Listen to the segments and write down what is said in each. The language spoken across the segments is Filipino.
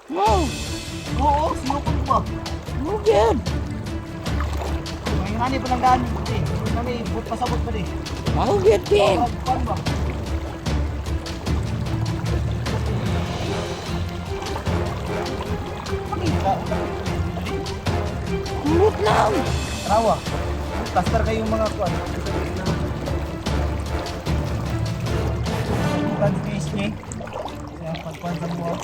Mau. Oo, sinukon ko ba? Mau gyud. May nani pa lang daan eh. Nani, but pasabot pa eh. Mau gyud ting. Pan ba? Makita. Kumot lang. Rawa. Plaster kayong mga kuan. Bukan space niya. Kaya pagkuhan sa buwan.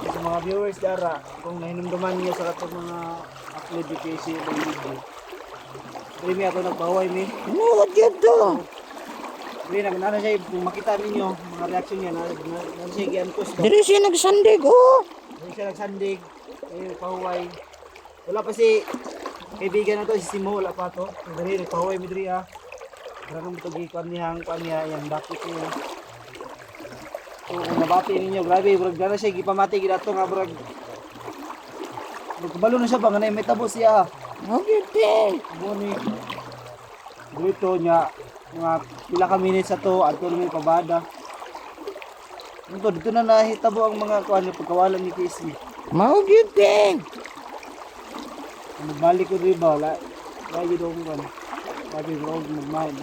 Sa mga viewers dara, kung nahinumduman niyo sa katong mga upload di PC ng video. Dili mi ato nagbahuay mi. Nuot gyud to. Dili na siya kung makita ninyo mga reaction niya na siya giantos ba. Diri siya nagsandig oh. Dili siya nagsandig, pahuway. Wala pa si kaibigan na to, si Simo, wala pa to. Dili nagpahuway mi diri ah. Grabe mo to gikuan niya yang dapit niya. So, kung nabati ninyo, grabe, bro, gano'n siya, gipamati, ginato nga, bro. Kabalo na siya ba, nga na may tabo siya. Mau gyud ting. Guni. Dito niya, mga pila ka minutes sa to, ato naman pabada. Dito na nahitabo ang mga kuan, pagkawalan ni Casey. Mau gyud ting. Nagbalik ko rin ba, lagi daw kong kuan. Sabi, bro, magmahal.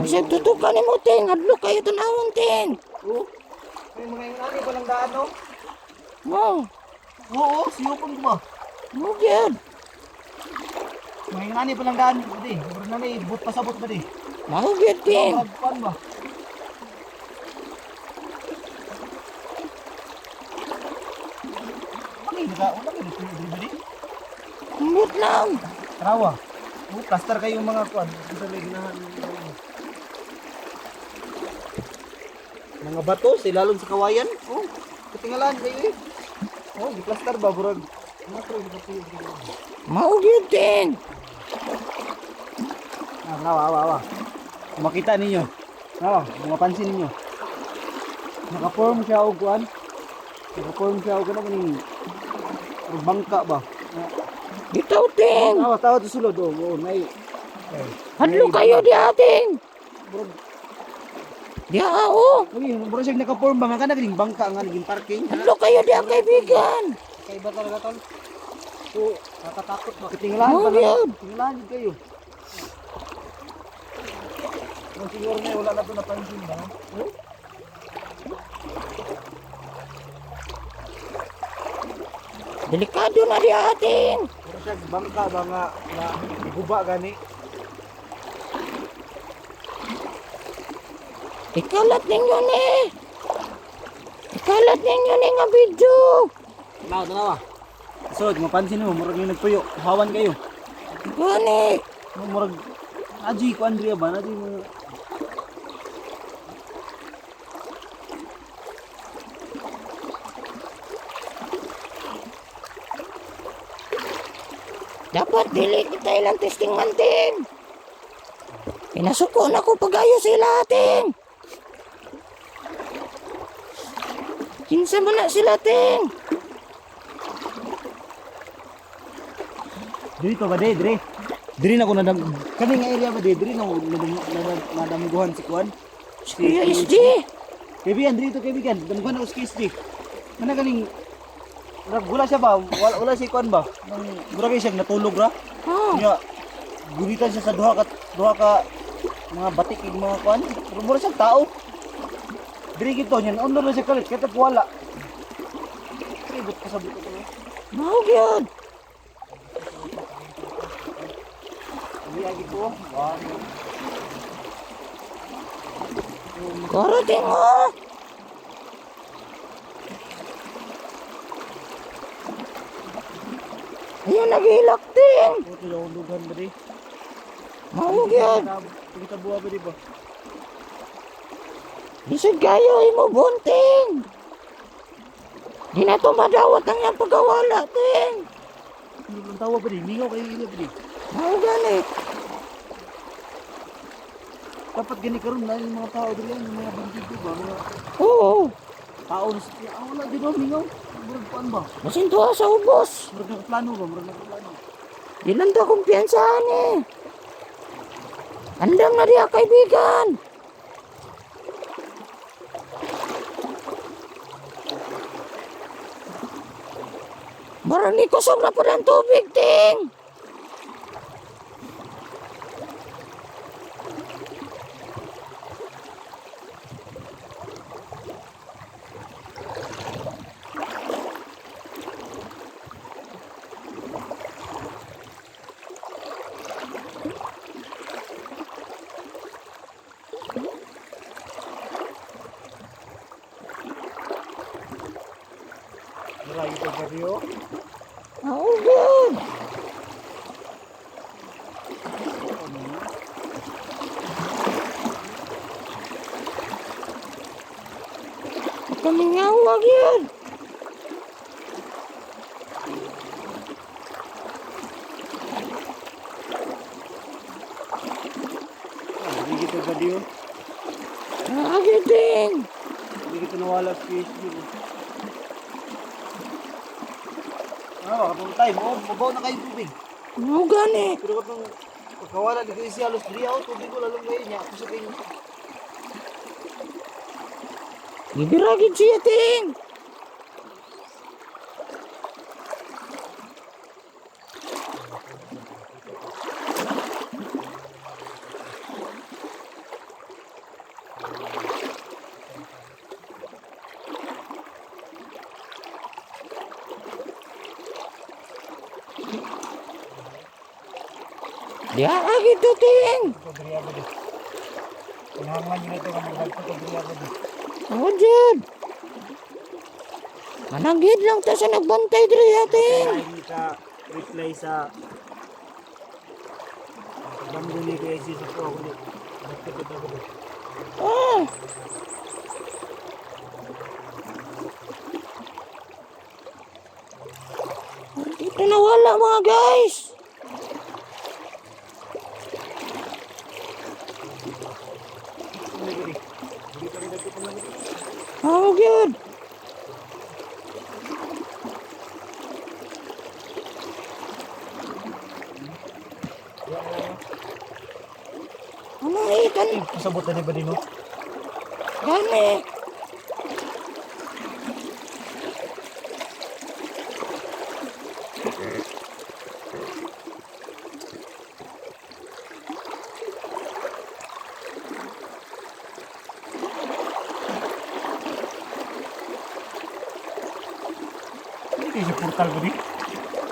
Bisag tutukan nimo ting. Adlo kayo tanawon ting. Oo. May mga ingani pa lang daan, no? Mau. Oo, siyupon ko ba? Mau gyud. May ingani pa lang daan, pati. Pero na may but pasabot ba di? Mau gyud ting. Magpan ba? Makita, wala ka dito ba di? Kumot lang. Rawa. Plaster kayong mga kuan. Ito may ginahan. Mga bato, silalon sa kawayan. Oh, katingalan kayo eh. Oh, di-plaster ba, burag? Mau gyud ting. Rawa. Kung makita ninyo. Rawa, mapansin ninyo. Naka-form siya o kuan. Naka-form siya o kuan. Bangka ba? Bitaw ting. Tawa sa sulod. Oo, may. Adlo kayo di ating. Burag. Diya oh. Burag siya naka-form ba? Nga ka naging bangka nga naging parking. Adlo kayo di kaibigan. Kaiba talaga tol. So, natatakot ba? Tinglahan Oh, pa lang. yun. Tinglahan kayo. Kung siguro na wala na ito napansin ba? Oh? Delikado na di ating. Pero siya bangka ba nga na guba gani? Ikalat ninyo ni. Ikalat ninyo ni nga video. Tanawa. So, mapansin mo, murag yung nagpuyo. Hawan kayo. Gani. Murag, aji ko Andrea ba? Aji mo. Dapat dili kita ilang testing mantin. Pinasuko na ko pagayo sila ating. Kinsa mo na sila ting. Dito ba di, dire? Dire na ko kani nga area ba di, dire na nadamguhan si Kuan. Kuya SD. Kaibigan, dito kaibigan, damguhan ako si SD. Mana kaning wala siya ba? Wala si Kuan ba? Nang grabe siya natulog ra. Nya gunitan siya sa duha ka mga batik yung mga Kuan. Mura siya tao. Dire gito nya, naundor na siya kalit kaya wala. Ribot ka sa buto ko. Mao gyud. Ini lagi po. Wow. Karating oh. Ayun nagilak ting. Ito yung lugan ba di? Mao gyud. Kita buha ba di ba? Isig kayo imo bunting. Di na to madawat ang iyang pagkawala ting. Hindi mo tawa ba di? Mingaw kayo ilo ba di? Mao gani. Dapat gani karon na yung mga tao dili yung mga bandido ba? Mga Oo. tao na siya. Wala di ba mingaw? Murag paan ba? Masinto sa ubos. Murag nakaplano ba? Murag nakaplano. Di lang to kumpiyansahan eh. Andang na diya kaibigan. Marami ko sobra pa ng tubig, ting. Murag ito ba di oh? Oh, good. Kamingawag yun. Hindi kita ba di oh? Agiting. Hindi kita nawala sa Facebook. Kapag tayo, mabaw na kayo tubig. Mau gani. Pero kapag pagkawala di kayo siya, alos diri ako, tubig ko lalong kayo niya. Ako sa kayo. Ibiragid siya, ting. Dia lagi tuh, ting. Ito diri ako di. Pinahangan nyo na ito kapag nagputo diri ako di. Oh, Jud. Mananggid lang ta sa nagbantay diri, ting. Kaya hindi ka reply sa pagdamgo ni Kuya Jesus ko ako di. Nagputo ako di. Ah. Dito nawala mga guys. Hindi ko di. Hindi ka rin nagputo na di. Oh, good. Ano ikan? Pasabot na ba din no? Gani. Hindi siya portal ba di?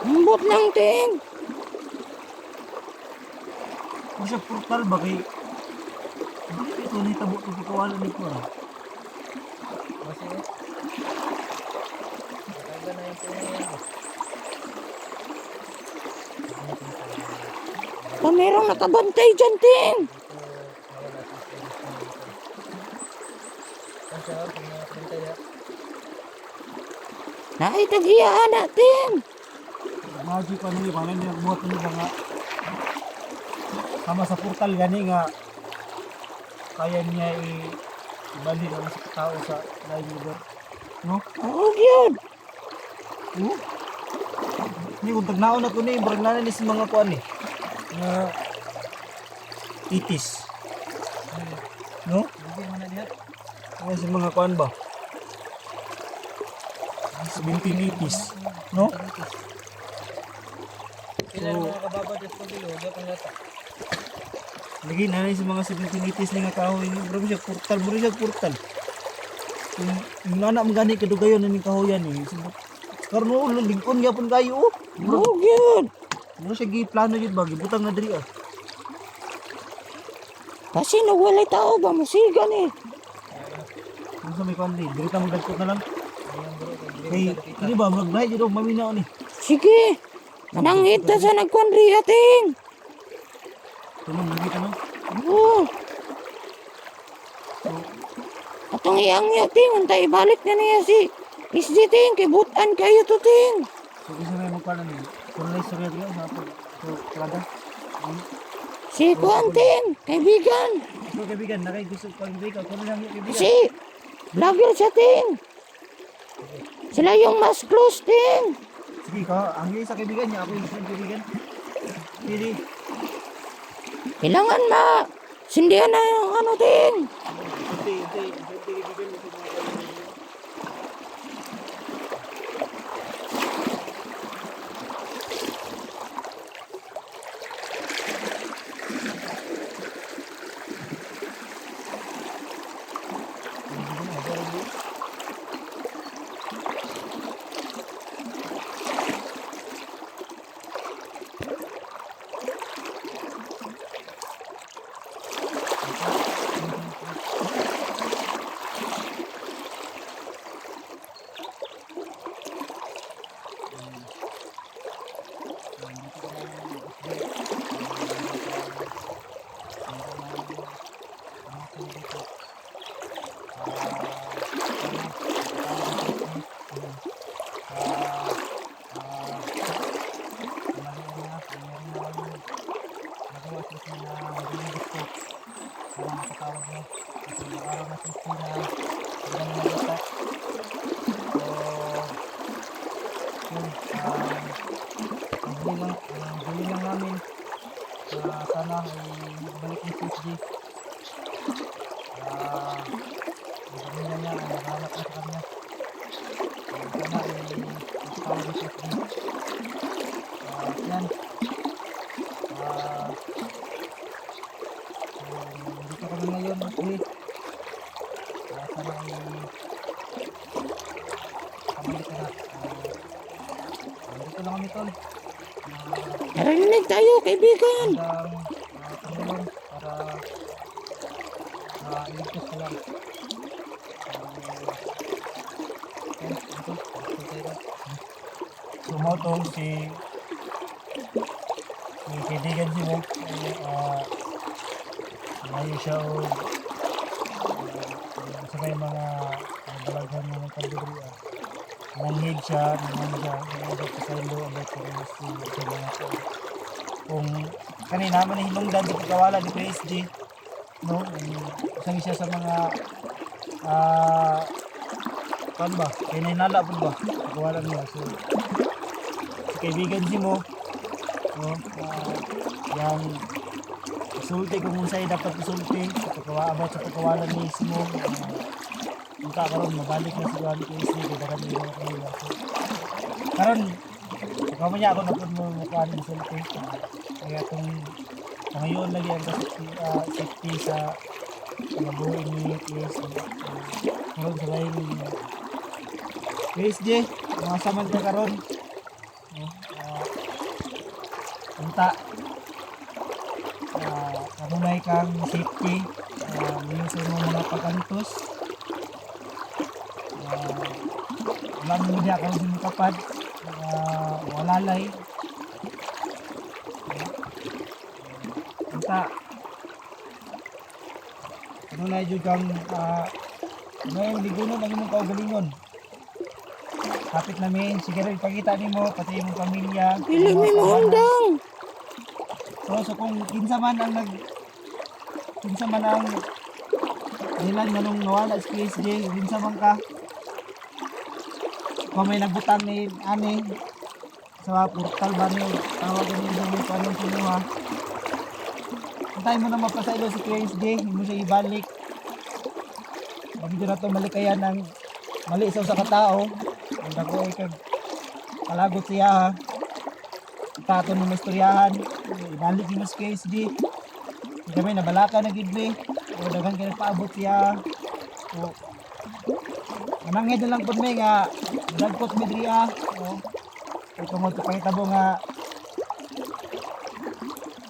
Ambot lang, ting. Kung siya portal ba kay bakit ito ni tabo ito pagkawalan ni ko ah? Kasi kaya na yung Merong nakabantay dyan, ting. Naitagiyaan natin. magic pa nila, paano niya buhat nila nga sama sa portal gani nga kaya niya ibalik ang sa tao sa lain lugar. No? Oo, yun. Oh? Ni kung tagnaon ako ni murag na ni sa mga kuan ni. Mga itis. No? Hindi mo na diha. Ano sa mga kuan ba? 17 itis. No? Kailan mga kababad at pagilo, diya pang lata. Lagi na ni sa mga 17 itis ni nga kahoy ni bro siya portal. Yung anak mo gani kadugayon ni kahoyan ni. Karon mo lingkon gyapon kayo. Oh, good. Mo siya giplano jud ba gibutang na diri ah. Kasi nawalay tao ba? Musigan eh. Kung sa may kuan di, diri ta magdagkot na lang. Ayan bro, kay Kay ini ba magnahay jud og maminaw ni. Sige. Manangit ta sa nagkwanri ating. Tunong lagi tanong. Oo. Atong iyang ting, untay balik na niya si Isdi ting, kay butan kayo to ting. So isa may magkuan ni. Kung lay surya diri sa ato. So kada. Si Kuan ting, kaibigan. So kaibigan, nakay gusto ko hindi ka kuno lang yung kaibigan. Si vlogger siya ting. Sila yung mas close ting. Sige ka, ang isa kaibigan niya ako yung isang kaibigan. Pili. Kailangan sindihan na yung ano ting. Hindi kaibigan mo sa mga kaibigan. Huli lang namin sana ay balik ni CSG. Ang pamilya niya ay nakahanap na sa kanya. Sana ay matawag ni CSG. Yan. Dito kami ngayon actually. Sana ay kabalik ka na. Dito lang kami tol. Narinig tayo, kaibigan. Hanggang Panginoon para iligtas ka lang. Sumotong si kaibigan si mo. Ngayon siya o sa may mga balaghan ng kalibri. Nanghid siya, nanghid sa kailo, about sa mga ko. Kung kanina man hinungdan di pagkawala di PSG, no? Isang siya sa mga kan ba? Kaya nainala po ba? Pagkawala niya. So, si kaibigan si mo, no? Yang isulti kung sa'yo dapat isulti about sa pagkawala ni Simo. Kita karon mabalik na si Juan PSG kay dagan ni mga kanila. Karon kamanya ako napod mo mukaan ni sulti. Kaya kung ngayon lagi ang safety sa mga buhay ni PSG. Karon sa lain ni PSG, mga samad ka karon. Unta kanunay kang safety sa mga pagkantos. Wala mo niya karon sa kapad. Walalay. Unta kanunay jud kang ngayon ligunon ang imong kaugalingon. Kapit namin, sige rin ipakita nimo pati imong pamilya. Pili mo mo undang. So kung kinsa man ang dahilan manong nawala sa PSG, kinsa man ka. Kung may nagbutang ni ani sa portal ba niyo tawagan niyo yung paano sa ha. Antay mo na mapasaylo si KSD, hindi mo siya ibalik. Hindi na to malikayan ng mali sa usa ka tao. Ang dako ay kag palagot siya ha. Tato ni istoryahan. Ibalik ni mas KSD. Kami nabalaka na gid mi. O daghan kay paabot siya. O mananghed na lang pud mi nga dagkot mi diriya. O ito mo pakitabo nga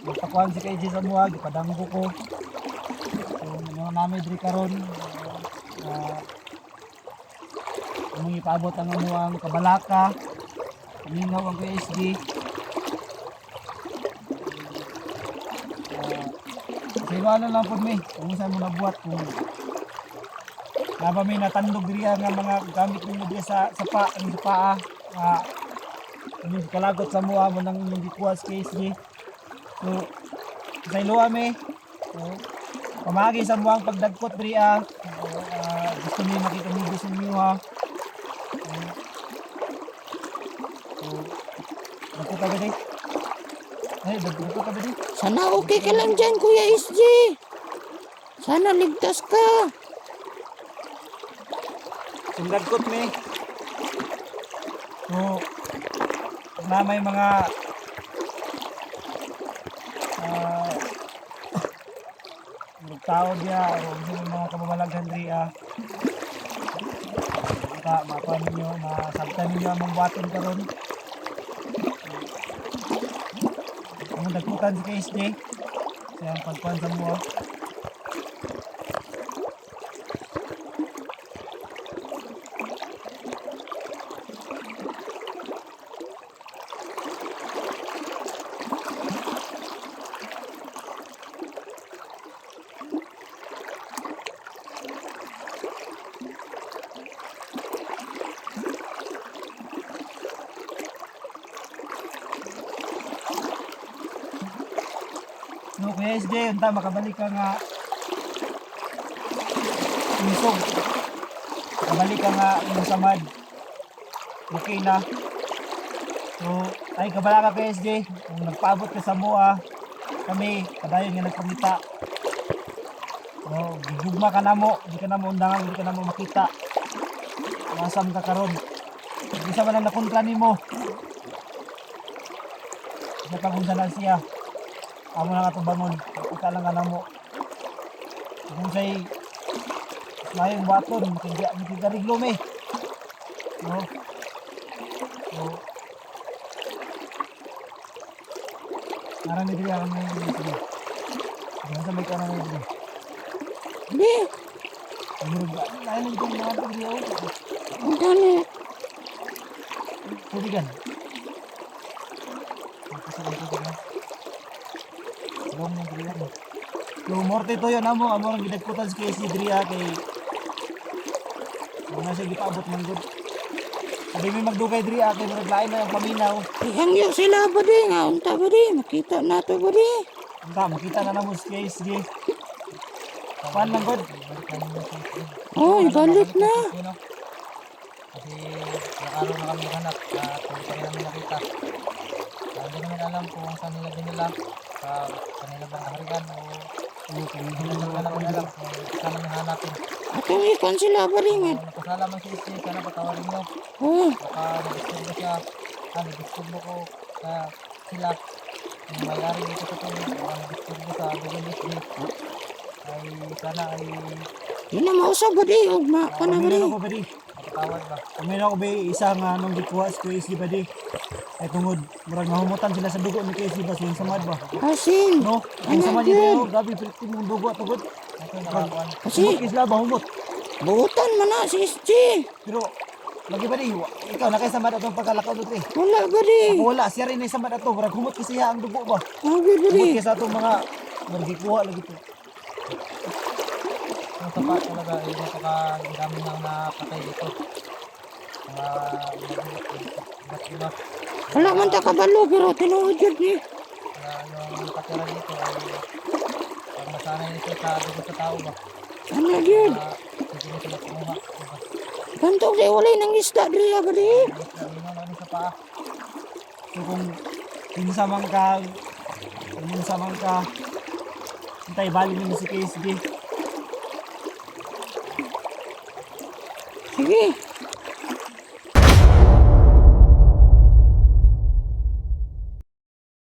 magpakuan si KJ sa muha, gipadanggo ko. So mga namin diri karon among ipaabot ang amuang kabalaka. Mingaw ang KSD. Sinuanan lang po mi kung saan mo nabuhat kung naba may natandog diriya nga mga gamit ninyo diriya sa paa yung kalagot sa mua mo nang inyong gikuha sa KSD. So sa iluwa mi pamagi sa muang pagdagkot diriya. Gusto niyo makita niyo sa inyo ha. So dagkot agad eh. Ay, dagkot agad eh. Sana okay ka lang dyan, Kuya SG. Sana ligtas ka. Sundagkot mi. So, na may mga tao diya o mga kababalaghan diya. Mapa ninyo, masabtan ninyo ang buhaton karon. Ang dagkutan si KSD. Siyang pagkuhan sa mo. No, Kuya SJ, unta makabalik ka nga inisog. Makabalik ka nga yung samad. Okay na. So, ay kabala ka Kuya SJ. Kung nagpaabot ka sa mua, kami, kadayon nga nagpamita. So, gigugma ka na mo. Hindi ka na mo undangan, hindi ka na mo makita. Masam ka karon. Hindi sa man ang nakontra ni mo. Sa pagunsa na siya. Amo na nga ito bangon. Kita lang ka na mo. Kung sa'y mayong baton, makigariglo me. No? So, marami dili ako ngayon dito. Diyan sa may ka na ngayon dito. Hindi. Lain lang itong mga dili ako. Ang dali. Tubigan. Magkasalang tubigan. Long mo diri ako. So morte to yon amo ang gidagkutan sa KSD diri kay mga siya gipaabot man gud. Sabi mi magdugay diri kay naglain na ang paminaw. Ihangyo sila ba di nga? Unta ba di? Makita na to ba di? Anta makita na namo sa KSD. Pan lang gud. Oh, ibalik na. Kasi nakaraw na kami naghanap at hindi pa rin namin nakita. Hindi namin alam kung saan nila dinila. Sa kanila bang kaharian o hindi na namin alam kung saan namin hanapin. Atong ikon sila ba di nga? Kung nagkasalaman si Steve, sana patawarin nyo. Oh, Baka nag-disturbo siya. Nag-disturbo ko sa sila. Yung mayari dito sa tuloy. Baka nag-disturbo sa Google SG. Ay sana ay di na mausap ba di? Ugma ka na ba di? Ako ba di? matawad ba. Meron ako ba isang anong gikuha sa KSD ba di? Ay tungod murag mahumutan sila sa dugo ni KSD ba sa samad ba? Asin. No, ang sama niya daw, gabi priktin mong dugo at tugod. Ito nakakuan. Kasi Humot isla ba humot? buutan man na si SG. Pero lagi ba di? Ikaw na kay samad atong pagkalakaw do tre. Wala ba di? Wala siya rin ay samad ato, murag humot kasi siya ang dugo ba? Sabi ba di? Humot kasi atong mga gikuha lagi to. Yung sapat talaga ay napakadami nang napatay dito. Mga iba. Wala man ta kabalo pero tinuod yun ni. Kaya yung nakatira dito ay pag nasanay nito sa dugo sa tao ba. Ano yun? Sige na sila kumuha. Diba? Ganto di walay nang isda diri ba di? Ano sa paa. So kung pinsa man ka, hintay balik mo si Kay, sige. Sige.